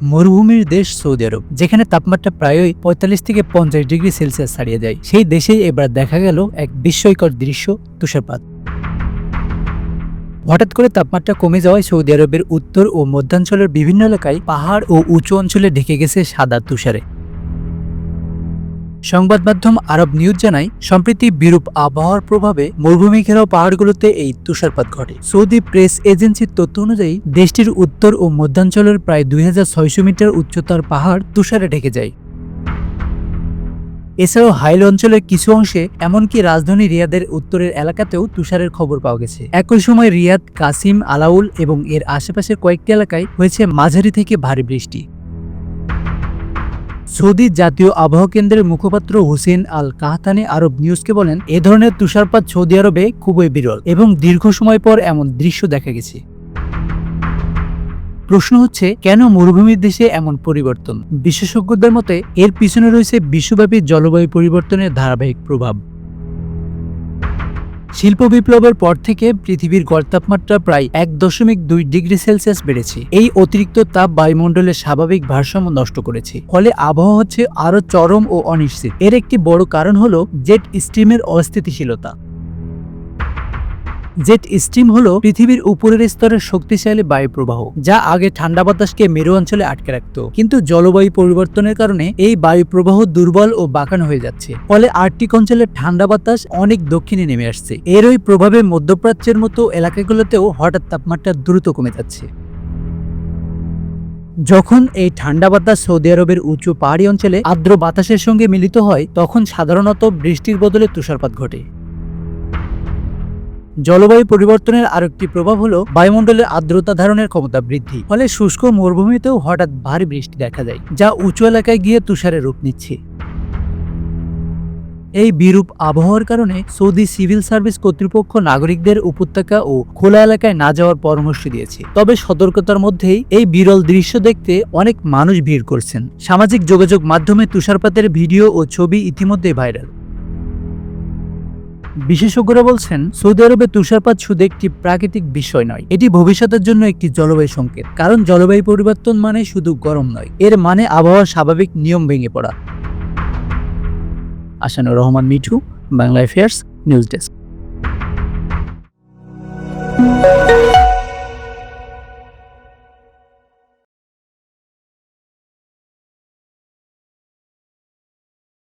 মরুভূমির দেশ সৌদি আরব, যেখানে তাপমাত্রা প্রায়ই ৪৫ থেকে ৫০ ডিগ্রি সেলসিয়াস ছাড়িয়ে যায়, সেই দেশেই এবার দেখা গেল এক বিস্ময়কর দৃশ্য, তুষারপাত। হঠাৎ করে তাপমাত্রা কমে যাওয়ায় সৌদি আরবের উত্তর ও মধ্যাঞ্চলের বিভিন্ন এলাকায় পাহাড় ও উঁচু অঞ্চলে ঢেকে গেছে সাদা তুষারে। সংবাদ মাধ্যম আরব নিউজ জানায়, সম্প্রতি বিরূপ আবহাওয়ার প্রভাবে মরুভূমি ঘেরাও পাহাড়গুলোতে এই তুষারপাত ঘটে। সৌদি প্রেস এজেন্সির তথ্য অনুযায়ী দেশটির উত্তর ও মধ্যাঞ্চলের প্রায় ২৬০০ মিটার উচ্চতার পাহাড় তুষারে ঢেকে যায়। এছাড়াও হাইল অঞ্চলের কিছু অংশে, এমনকি রাজধানী রিয়াদের উত্তরের এলাকাতেও তুষারের খবর পাওয়া গেছে। একই সময় রিয়াদ, কাসিম, আলাউল এবং এর আশেপাশের কয়েকটি এলাকায় হয়েছে মাঝারি থেকে ভারী বৃষ্টি। সৌদি জাতীয় আবহাওয়া কেন্দ্রের মুখপাত্র হুসেন আল কাহতানি আরব নিউজকে বলেন, এ ধরনের তুষারপাত সৌদি আরবে খুবই বিরল এবং দীর্ঘ সময় পর এমন দৃশ্য দেখা গেছে। প্রশ্ন হচ্ছে, কেন মরুভূমির দেশে এমন পরিবর্তন? বিশেষজ্ঞদের মতে এর পিছনে রয়েছে বিশ্বব্যাপী জলবায়ু পরিবর্তনের ধারাবাহিক প্রভাব। শিল্প বিপ্লবের পর থেকে পৃথিবীর গড় তাপমাত্রা প্রায় ১.২ ডিগ্রি সেলসিয়াস বেড়েছে। এই অতিরিক্ত তাপ বায়ুমণ্ডলের স্বাভাবিক ভারসাম্য নষ্ট করেছে, ফলে আবহাওয়া হচ্ছে আরো চরম ও অনিশ্চিত। এর একটি বড় কারণ হলো জেট স্ট্রিমের অস্থিতিশীলতা। জেট স্ট্রিম হলো পৃথিবীর উপরের স্তরের শক্তিশালী বায়ু প্রবাহ, যা আগে ঠান্ডা বাতাসকে মেরু অঞ্চলে আটকে রাখত। কিন্তু জলবায়ু পরিবর্তনের কারণে এই বায়ু প্রবাহ দুর্বল ও বাঁকানো হয়ে যাচ্ছে, ফলে আর্কটিক অঞ্চলের ঠান্ডা বাতাস অনেক দক্ষিণে নেমে আসছে। এরই প্রভাবে মধ্যপ্রাচ্যের মতো এলাকাগুলোতেও হঠাৎ তাপমাত্রা দ্রুত কমে যাচ্ছে। যখন এই ঠান্ডা বাতাস সৌদি আরবের উঁচু পাহাড়ি অঞ্চলে আর্দ্র বাতাসের সঙ্গে মিলিত হয়, তখন সাধারণত বৃষ্টির বদলে তুষারপাত ঘটে। জলবায়ু পরিবর্তনের আরেকটি প্রভাব হলো বায়ুমণ্ডলের আর্দ্রতা ধারণের ক্ষমতা বৃদ্ধি, ফলে শুষ্ক মরুভূমিতেও হঠাৎ ভারী বৃষ্টি দেখা যায়, যা উঁচু এলাকায় গিয়ে তুষারে রূপ নিচ্ছে। এই বিরূপ আবহাওয়ার কারণে সৌদি সিভিল সার্ভিস কর্তৃপক্ষ নাগরিকদের উপত্যকা ও খোলা এলাকায় না যাওয়ার পরামর্শ দিয়েছে। তবে সতর্কতার মধ্যেই এই বিরল দৃশ্য দেখতে অনেক মানুষ ভিড় করছেন। সামাজিক যোগাযোগ মাধ্যমে তুষারপাতের ভিডিও ও ছবি ইতিমধ্যে ভাইরাল। বিশেষজ্ঞরা বলছেন, সৌদি আরবে তুষারপাত শুধু একটি প্রাকৃতিক বিষয় নয়, এটি ভবিষ্যতের জন্য একটি জলবায়ু সংকেত। কারণ জলবায়ু পরিবর্তন মানে শুধু গরম নয়, এর মানে আবহাওয়ার স্বাভাবিক নিয়ম ভেঙে পড়া। Ashanur Rahman Mithu, Bangla affairs, news desk.